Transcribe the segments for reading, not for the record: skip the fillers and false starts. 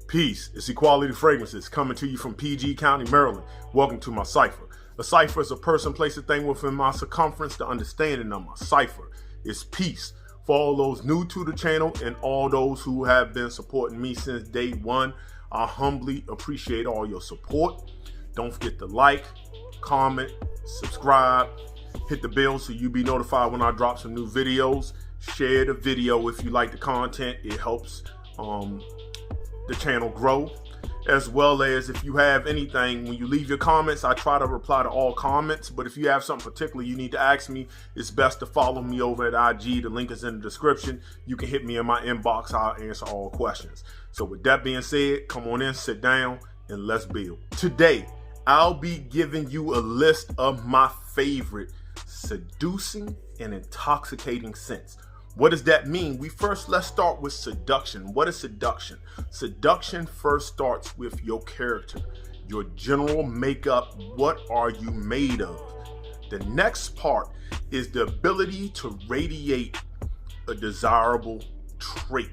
Peace, it's Equality Fragrances coming to you from PG County, Maryland. Welcome to my cipher. A cipher is a person, place, a thing within my circumference. The understanding of my cipher is peace. For all those new to the channel and all those who have been supporting me since day one, I humbly appreciate all your support. Don't forget to like, comment, subscribe, hit the bell so you'll be notified when I drop some new videos. Share the video if you like the content. It helps the channel grow, as well as if you have anything, when you leave your comments, I try to reply to all comments, but if you have something particular you need to ask me, it's best to follow me over at IG. The link is in the description. You can hit me in my inbox. I'll answer all questions. So with that being said, come on in, sit down, and let's build. Today, I'll be giving you a list of my favorite seducing and intoxicating scents. What does that mean? Let's start with seduction. What is seduction? Seduction first starts with your character, your general makeup. What are you made of? The next part is the ability to radiate a desirable trait.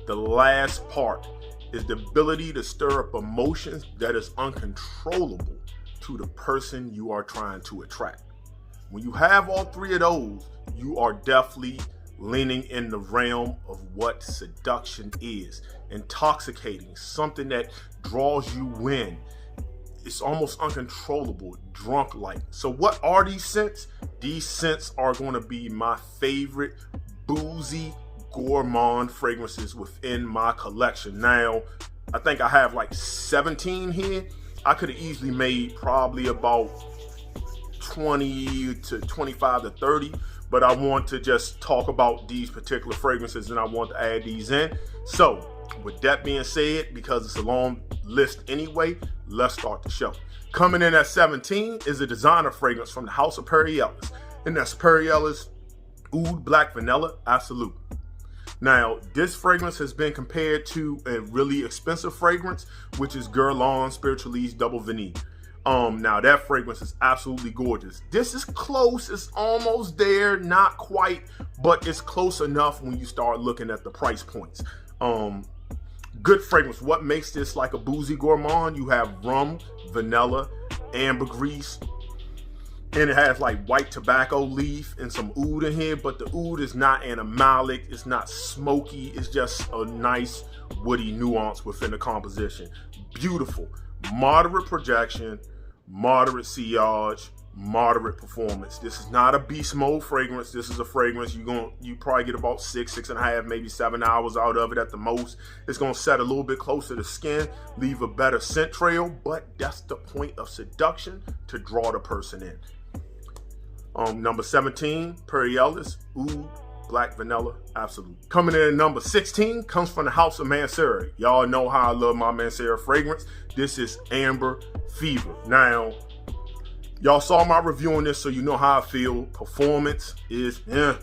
The last part is the ability to stir up emotions that is uncontrollable to the person you are trying to attract. When you have all three of those, you are definitely leaning in the realm of what seduction is. Intoxicating, something that draws you in. It's almost uncontrollable, drunk-like. So what are these scents? These scents are going to be my favorite Boozy Gourmand fragrances within my collection. Now, I think I have like 17 here. I could have easily made probably about 20 to 25 to 30, but I want to just talk about these particular fragrances and I want to add these in. So with that being said, because it's a long list anyway, let's start the show. Coming in at 17 is a designer fragrance from the house of Ellis, and that's Ellis Oud Black Vanilla Absolute. Now, this fragrance has been compared to a really expensive fragrance, which is Guerlain Spiritualise Double Veneer. Now that fragrance is absolutely gorgeous. This is close, it's almost there, not quite, but it's close enough when you start looking at the price points. Good fragrance. What makes this like a Boozy Gourmand? You have rum, vanilla, ambergris, and it has like white tobacco leaf and some oud in here, but the oud is not animalic, it's not smoky, it's just a nice woody nuance within the composition. Beautiful. Moderate projection, moderate sillage, moderate performance. This is not a beast mode fragrance. This is a fragrance you probably get about 6.5, maybe 7 hours out of it at the most. It's gonna set a little bit closer to skin, leave a better scent trail, but that's the point of seduction, to draw the person in. Number 17, Ellis Oud Black Vanilla Absolute. Coming in at number 16 comes from the house of Mancera. Y'all know how I love my Mancera fragrance. This is Amber Fever. Now, y'all saw my review on this, so you know how I feel. Performance is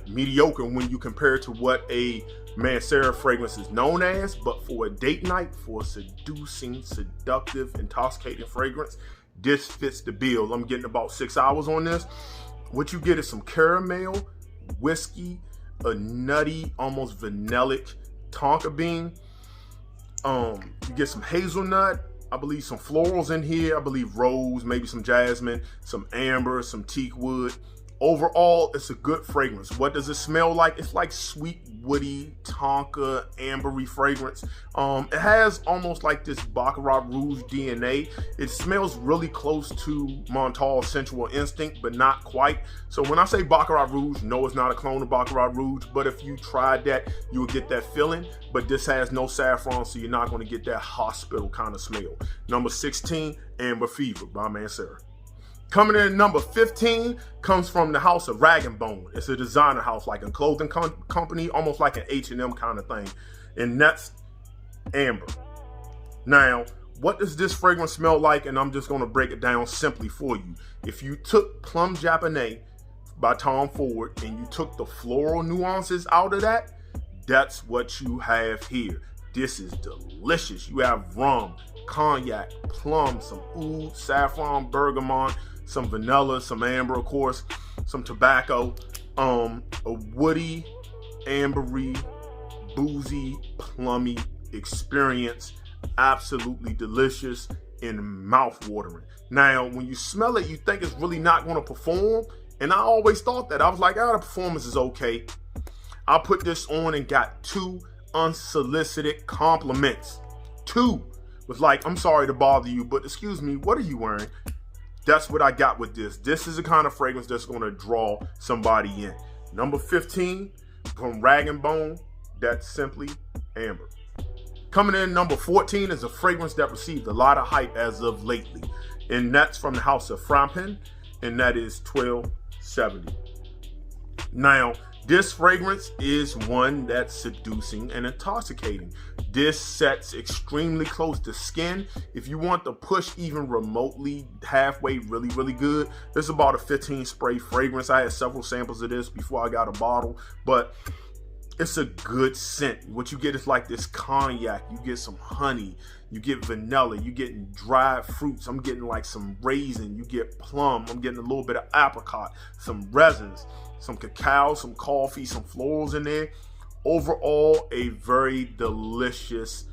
mediocre when you compare it to what a Mancera fragrance is known as, but for a date night, for a seducing, seductive, intoxicating fragrance, this fits the bill. I'm getting about 6 hours on this. What you get is some caramel, whiskey, a nutty, almost vanillic tonka bean. You get some hazelnut, I believe some florals in here, I believe rose, maybe some jasmine, some amber, some teak wood. Overall, it's a good fragrance. What does it smell like? It's like sweet, woody, tonka, ambery fragrance. It has almost like this Baccarat Rouge DNA. It smells really close to Montal's Sensual Instinct, but not quite. So when I say Baccarat Rouge, no, it's not a clone of Baccarat Rouge, but if you tried that, you would get that feeling. But this has no saffron, so you're not going to get that hospital kind of smell. Number 16, Amber Fever by Mancera. Coming in at number 15 comes from the house of Rag & Bone. It's a designer house, like a clothing company, almost like an H&M kind of thing. And that's Amber. Now, what does this fragrance smell like? And I'm just going to break it down simply for you. If you took Plum Japonais by Tom Ford and you took the floral nuances out of that, that's what you have here. This is delicious. You have rum, cognac, plum, some oud, saffron, bergamot, some vanilla, some amber, of course, some tobacco, a woody, ambery, boozy, plummy experience. Absolutely delicious and mouth-watering. Now, when you smell it, you think it's really not going to perform. And I always thought that. I was like, the performance is okay. I put this on and got 2 unsolicited compliments. 2 was like, I'm sorry to bother you, but excuse me, what are you wearing? That's what I got with this. This is the kind of fragrance that's going to draw somebody in. Number 15 from Rag & Bone, that's Simply Amber. Coming in number 14 is a fragrance that received a lot of hype as of lately. And that's from the house of Frampin, and that is 1270. Now, this fragrance is one that's seducing and intoxicating. This sets extremely close to skin. If you want to push even remotely halfway really, really good, this is about a 15 spray fragrance. I had several samples of this before I got a bottle, but it's a good scent. What you get is like this cognac. You get some honey. You get vanilla. You getting dried fruits. I'm getting like some raisin. You get plum. I'm getting a little bit of apricot, some resins, some cacao, some coffee, some florals in there. Overall, a very delicious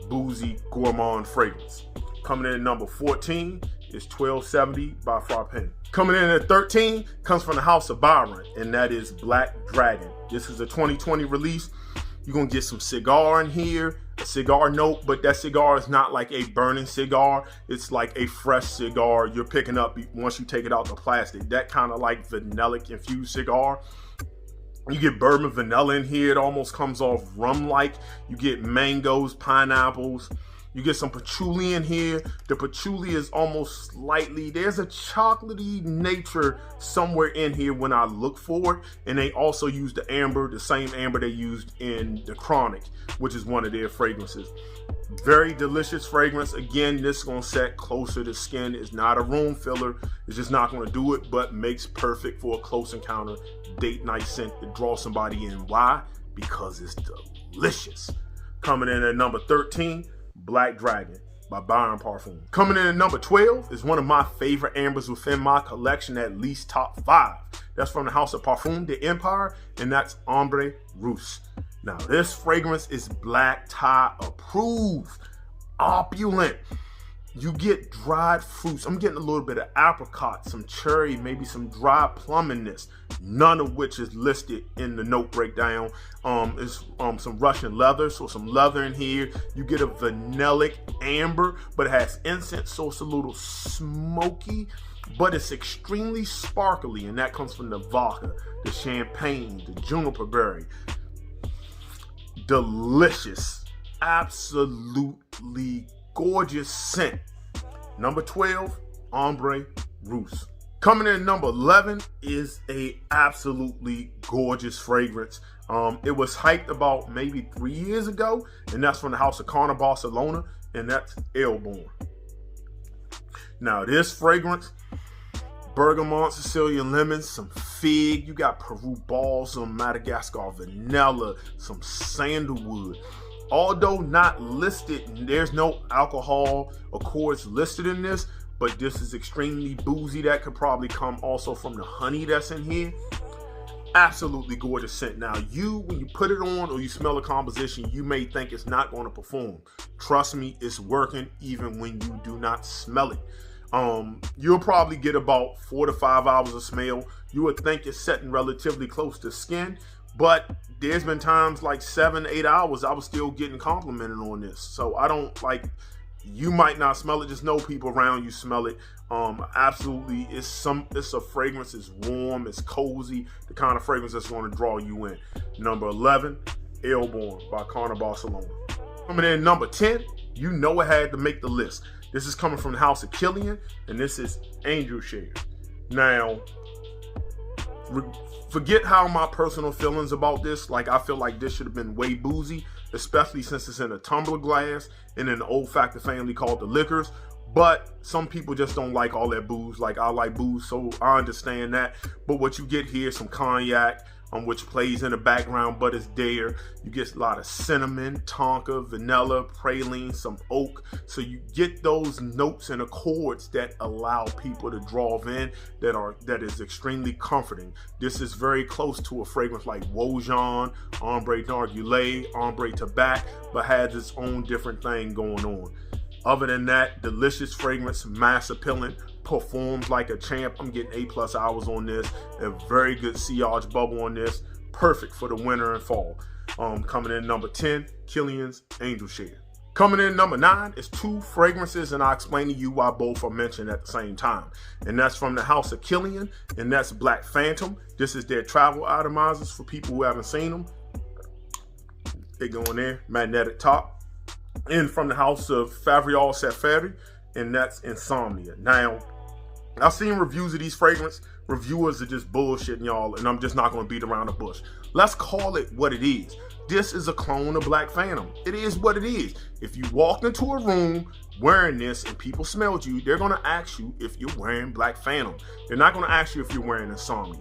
Boozy Gourmand fragrance. Coming in at number 14 is 1270 by Frappin. Coming in at 13 comes from the house of Byron, and that is Black Dragon. This is a 2020 release. You're gonna get some cigar in here, a cigar note, but that cigar is not like a burning cigar. It's like a fresh cigar you're picking up once you take it out the plastic. That kind of like vanillic infused cigar. You get bourbon vanilla in here. It almost comes off rum-like. You get mangoes, pineapples. You get some patchouli in here. The patchouli is almost slightly, there's a chocolatey nature somewhere in here when I look for it. And they also use the amber, the same amber they used in the Chronic, which is one of their fragrances. Very delicious fragrance. Again, this is gonna set closer to skin. It's not a room filler. It's just not gonna do it, but makes perfect for a close encounter date night scent to draw somebody in. Why? Because it's delicious. Coming in at number 13, Black Dragon by Byron Parfum. Coming in at number 12 is one of my favorite ambers within my collection, at least top 5. That's from the house of Parfum de Empire, and that's Ombre Roos. Now, this fragrance is black tie approved, opulent. You get dried fruits. I'm getting a little bit of apricot, some cherry, maybe some dried plum in this, none of which is listed in the note breakdown. It's some Russian leather, so some leather in here. You get a vanillic amber, but it has incense, so it's a little smoky, but it's extremely sparkly, and that comes from the vodka, the champagne, the juniper berry. Delicious, absolutely gorgeous scent. Number 12, Ombre Roos. Coming in at number 11 is a absolutely gorgeous fragrance. It was hyped about maybe 3 years ago, and that's from the house of Carner Barcelona, and that's Airborne. Now, this fragrance, bergamot, Sicilian lemon, some fig, you got Peru balsam, Madagascar vanilla, some sandalwood. Although not listed, there's no alcohol accords listed in this, but this is extremely boozy. That could probably come also from the honey that's in here. Absolutely gorgeous scent. Now, when you put it on or you smell the composition, you may think it's not going to perform. Trust me, it's working even when you do not smell it. You'll probably get about 4 to 5 hours of smell. You would think it's setting relatively close to skin, but there's been times like 7, 8 hours I was still getting complimented on this. So I don't like, you might not smell it, just know people around you smell it. Absolutely, it's a fragrance, it's warm, it's cozy, the kind of fragrance that's going to draw you in. Number 11, Airborne by Carner Barcelona. Coming in number 10, you know it had to make the list. This is coming from the house of Killian, and this is Angel Share. Now, forget how my personal feelings about this. Like, I feel like this should have been way boozy, especially since it's in a tumbler glass and in the olfactory family called the liquors. But some people just don't like all that booze. Like, I like booze, so I understand that. But what you get here is some cognac, which plays in the background, but it's there. You get a lot of cinnamon, tonka, vanilla, praline, some oak. So you get those notes and accords that allow people to draw in, that is extremely comforting. This is very close to a fragrance like Wojan, Ombre Narguilé, Ombre Tabac, but has its own different thing going on. Other than that, delicious fragrance, mass appealing, performs like a champ. I'm getting A+ hours on this. A very good sillage bubble on this. Perfect for the winter and fall. Coming in number 10, Kilian's Angel Share. Coming in number 9 is 2 fragrances, and I'll explain to you why both are mentioned at the same time. And that's from the house of Kilian, and that's Black Phantom. This is their travel atomizers for people who haven't seen them. They go in there, magnetic top. And from the house of Favrial Safari, and that's Insomnia. Now, I've seen reviews of these fragrances. Reviewers are just bullshitting y'all, and I'm just not going to beat around the bush. Let's call it what it is. This is a clone of Black Phantom. It is what it is. If you walked into a room wearing this and people smelled you, they're going to ask you if you're wearing Black Phantom. They're not going to ask you if you're wearing Insomnia,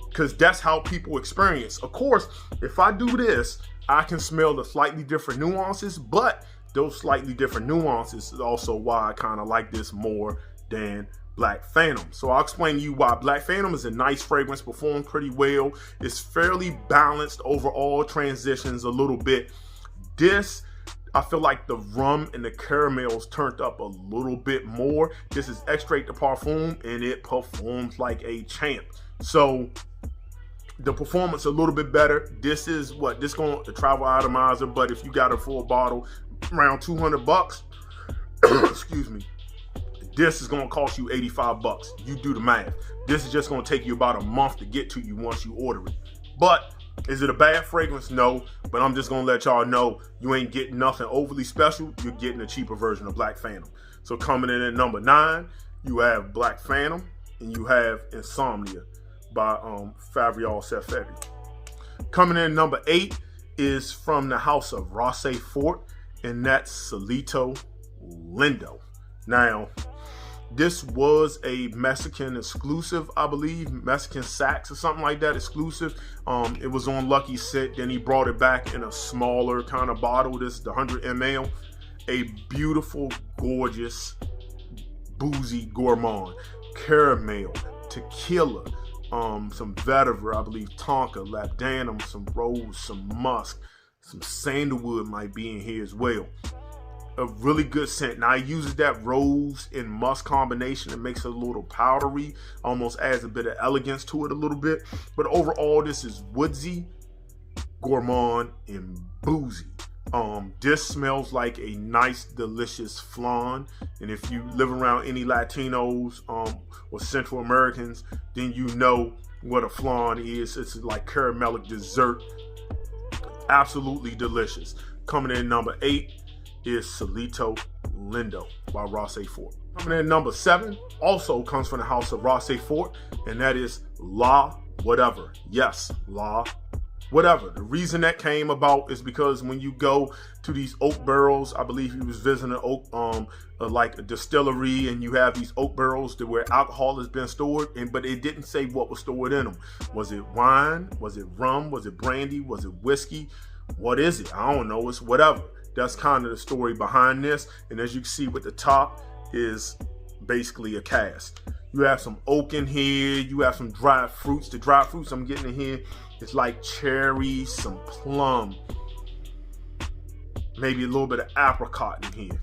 because that's how people experience. Of course, if I do this, I can smell the slightly different nuances, but those slightly different nuances is also why I kind of like this more than Black Phantom. So I'll explain to you why. Black Phantom is a nice fragrance, performs pretty well. It's fairly balanced over all transitions a little bit. This, I feel like the rum and the caramels turned up a little bit more. This is Extrait de Parfum, and it performs like a champ. So the performance a little bit better. This is what this going to travel atomizer, but if you got a full bottle, around $200, excuse me, this is going to cost you $85. You do the math. This is just going to take you about a month to get to you once you order it. But is it a bad fragrance? No, but I'm just going to let y'all know you ain't getting nothing overly special. You're getting a cheaper version of Black Phantom. So coming in at number 9, you have Black Phantom, and you have Insomnia by Favrial Safari. Coming in number 8 is from the house of Rosset Fort, and that's Valentino Lindo. Now, this was a Mexican exclusive, I believe, Mexican Saks or something like that, exclusive. It was on Lucky Scent, then he brought it back in a smaller kind of bottle. This is the 100 ml. A beautiful, gorgeous Boozy Gourmand, caramel, tequila, some vetiver, I believe, tonka, labdanum, some rose, some musk, some sandalwood might be in here as well. A really good scent. Now, it uses that rose and musk combination. It makes it a little powdery, almost adds a bit of elegance to it a little bit. But overall, this is woodsy, gourmand, and boozy. This smells like a nice, delicious flan. And if you live around any Latinos or Central Americans, then you know what a flan is. It's like caramelic dessert. Absolutely delicious. Coming in number 8 is Valentino Lindo by Rosset Fort. Coming in number 7 also comes from the house of Rosset Fort, and that is La Whatever. Yes, La Whatever. The reason that came about is because when you go to these oak barrels, I believe he was visiting oak, like a distillery, and you have these oak barrels to where alcohol has been stored, but it didn't say what was stored in them. Was it wine? Was it rum? Was it brandy? Was it whiskey? What is it? I don't know. It's whatever. That's kind of the story behind this. And as you can see with the top is basically a cask. You have some oak in here. You have some dried fruits. The dried fruits I'm getting in here is like cherry, some plum, maybe a little bit of apricot in here.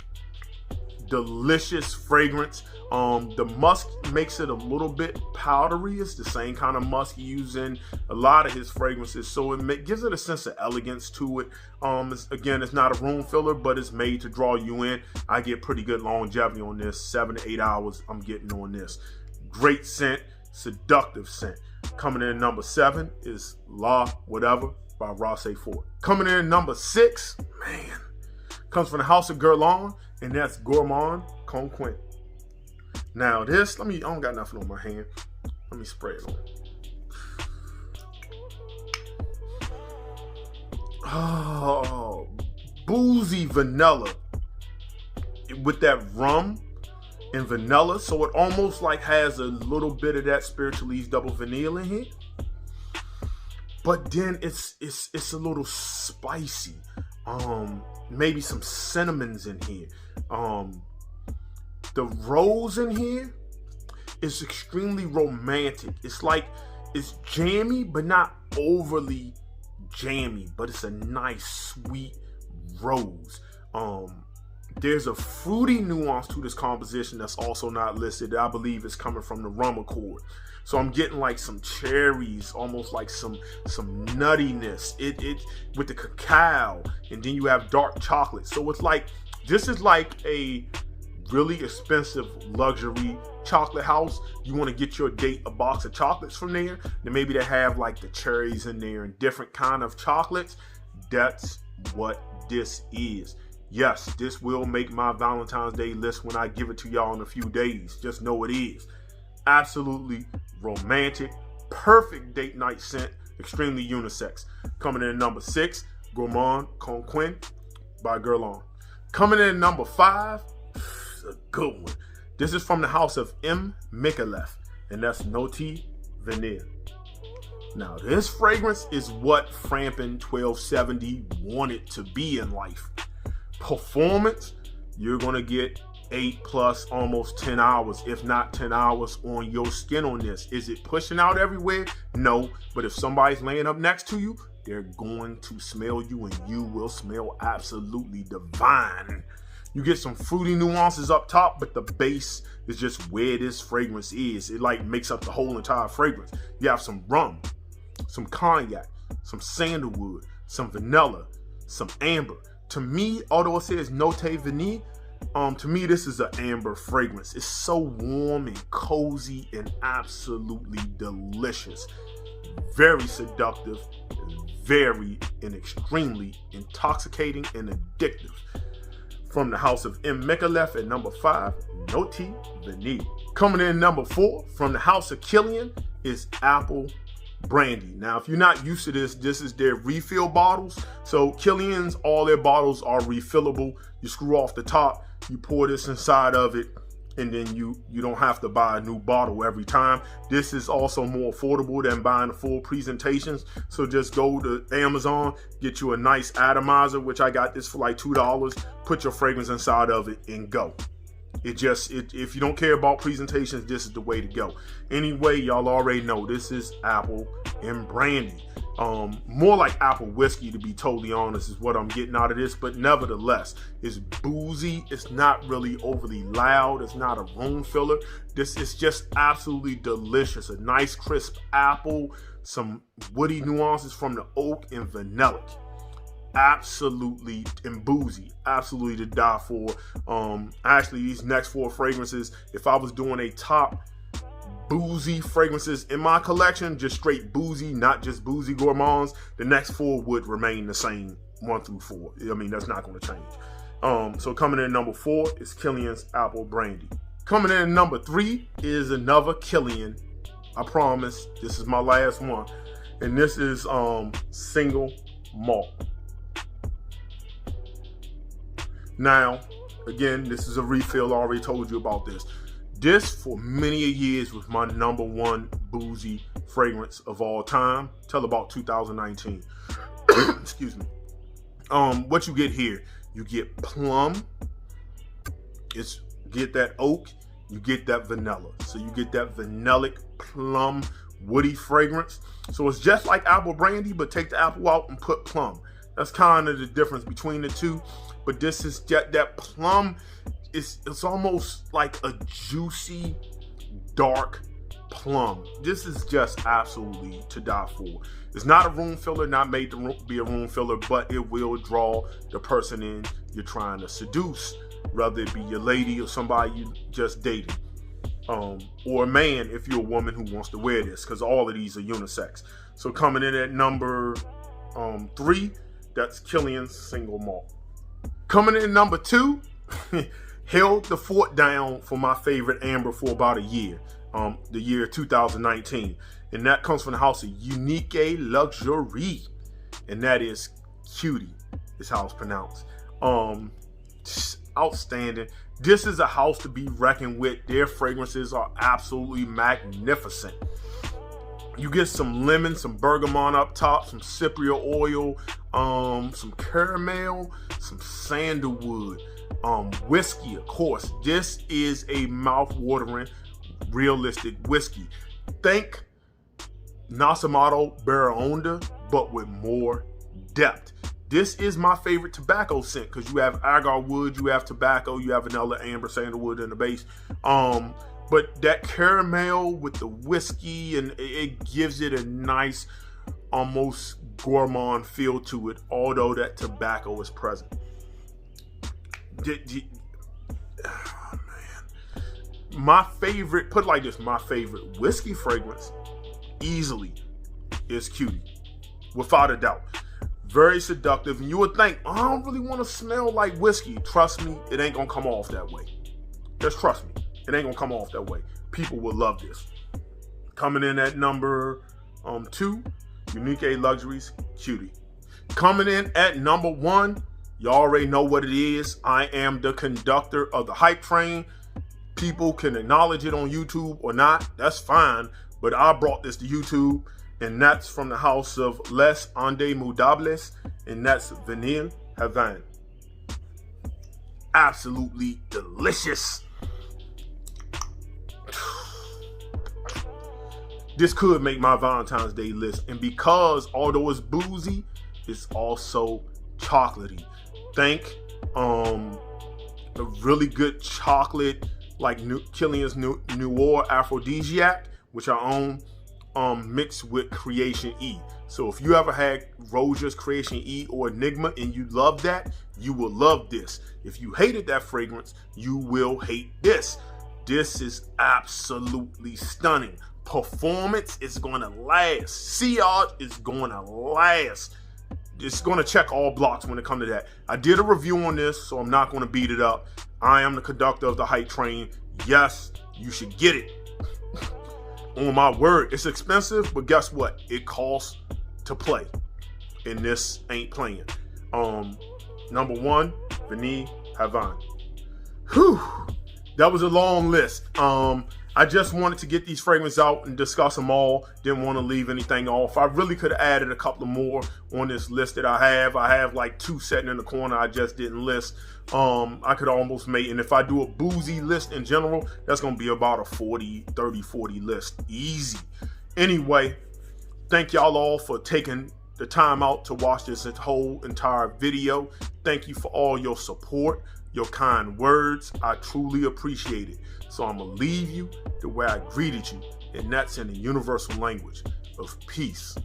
Delicious fragrance. The musk makes it a little bit powdery. It's the same kind of musk he uses in a lot of his fragrances, so it gives it a sense of elegance to it. Again, it's not a room filler, but it's made to draw you in. I get pretty good longevity on this. 7 to 8 hours I'm getting on this. Great scent, seductive scent. Coming in number 7 is La Whatever by Rosset Fort. Coming in number 6, man, comes from the house of Guerlain, and that's Gourmand Conquin. Now this, I don't got nothing on my hand. Let me spray it on. Oh, boozy vanilla with that rum and vanilla. So it almost like has a little bit of that Spiritualese double vanilla in here. but then it's a little spicy. Maybe some cinnamons in here. The rose in here is extremely romantic. It's jammy, but not overly jammy, but it's a nice sweet rose. There's a fruity nuance to this composition that's also not listed. I believe it's coming from the rum accord. So I'm getting like some cherries, almost like some nuttiness. It with the cacao, and then you have dark chocolate. So it's like, this is like a really expensive luxury chocolate house. You want to get your date a box of chocolates from there. Then maybe they have like the cherries in there and different kind of chocolates. That's what this is. Yes, this will make my Valentine's Day list when I give it to y'all in a few days. Just know it is. Absolutely romantic, perfect date night scent, extremely unisex. Coming in at number 6, Gourmand Conquin by Guerlain. Coming in at number 5, a good one. This is from the house of M. Micallef, and that's Tea Veneer. Now, this fragrance is what Frampin 1270 wanted to be in life. Performance, you're gonna get 8+ almost 10 hours, if not 10 hours on your skin on this. Is it pushing out everywhere? No, but if somebody's laying up next to you, they're going to smell you, and you will smell absolutely divine. You get some fruity nuances up top, but the base is just where this fragrance is. It like makes up the whole entire fragrance. You have some rum, some cognac, some sandalwood, some vanilla, some amber. To me, although it says Tea Veneer, to me this is an amber fragrance. It's so warm and cozy and absolutely delicious. Very seductive, very and extremely intoxicating and addictive. From the house of M. Micallef at number 5, Tea Veneer. Coming in number 4, from the house of Killian, is Apple Brandy. Now, if you're not used to this, this is their refill bottles. So Killian's, all their bottles are refillable. You screw off the top, you pour this inside of it, and then you don't have to buy a new bottle every time. This is also more affordable than buying the full presentations. So just go to Amazon, get you a nice atomizer, which I got this for like $2. Put your fragrance inside of it and go. If you don't care about presentations, this is the way to go. Anyway, y'all already know this is Apple and Brandy. More like apple whiskey, to be totally honest, is what I'm getting out of this. But nevertheless, it's boozy. It's not really overly loud. It's not a room filler. This is just absolutely delicious. A nice crisp apple, some woody nuances from the oak and vanilla. Absolutely, and boozy, absolutely to die for. Actually, these next 4 fragrances, if I was doing a top boozy fragrances in my collection, just straight boozy, not just Boozy Gourmands, the next 4 would remain the same, 1 through 4. I mean, that's not going to change. So coming in at number 4 is Killian's Apple Brandy. Coming in at number 3 is another Killian. I promise this is my last one, and this is Single Malt. Now, again, this is a refill. I already told you about this. This, for many years, was my number 1 boozy fragrance of all time, till about 2019. Excuse me. What you get here, you get plum. Get that oak. You get that vanilla. So you get that vanillic plum woody fragrance. So it's just like Apple Brandy, but take the apple out and put plum. That's kind of the difference between the two. But this is that plum. It's almost like a juicy, dark plum. This is just absolutely to die for. It's not a room filler, not made to be a room filler, but it will draw the person in you're trying to seduce, whether it be your lady or somebody you just dated, or a man if you're a woman who wants to wear this, because all of these are unisex. So coming in at number 3, that's Killian's Single Malt. Coming in at number 2, held the fort down for my favorite amber for about a year, the year 2019. And that comes from the house of Unique Luxury. And that is Cutie, is how it's pronounced. Outstanding. This is a house to be reckoned with. Their fragrances are absolutely magnificent. You get some lemon, some bergamot up top, some cypriot oil, some caramel, some sandalwood, whiskey, of course. This is a mouth-watering, realistic whiskey. Think Nasamato Barraonda, but with more depth. This is my favorite tobacco scent because you have agar wood, you have tobacco, you have vanilla, amber, sandalwood in the base. But that caramel with the whiskey, and it gives it a nice, almost gourmand feel to it, although that tobacco is present. Oh, man. My favorite, put it like this, my favorite whiskey fragrance easily is Cutie, without a doubt. Very seductive, and you would think, I don't really want to smell like whiskey. Trust me, it ain't gonna come off that way. Just trust me, it ain't gonna come off that way. People will love this. Coming in at number 2, Unique Luxuries Cutie. Coming in at number 1, you already know what it is. I am the conductor of the hype train. People can acknowledge it on YouTube or not, that's fine, but I brought this to YouTube, and that's from the house of Les Indemudables, and that's Vanillahavan. Absolutely delicious. This could make my Valentine's Day list, and because although it's boozy, it's also chocolatey. Think a really good chocolate like Killian's Noir Aphrodisiac, which I own, mixed with Creation E. So if you ever had Rosier's Creation E or Enigma and you love that, you will love this. If you hated that fragrance, you will hate this. This is absolutely stunning. Performance is going to last. Sillage is going to last. It's going to check all blocks when it comes to that. I did a review on this, so I'm not going to beat it up. I am the conductor of the hype train. Yes, you should get it. On my word, it's expensive, but guess what? It costs to play. And this ain't playing. Number 1, Vanillahavan. Whew. That was a long list. I just wanted to get these fragrances out and discuss them all. Didn't want to leave anything off. I really could have added a couple more on this list that I have. I have like 2 sitting in the corner I just didn't list. I could almost make, and if I do a boozy list in general, that's going to be about a 30-40 list. Easy. Anyway, thank y'all all for taking the time out to watch this whole entire video. Thank you for all your support, your kind words. I truly appreciate it. So I'm going to leave you the way I greeted you, and that's in the universal language of peace.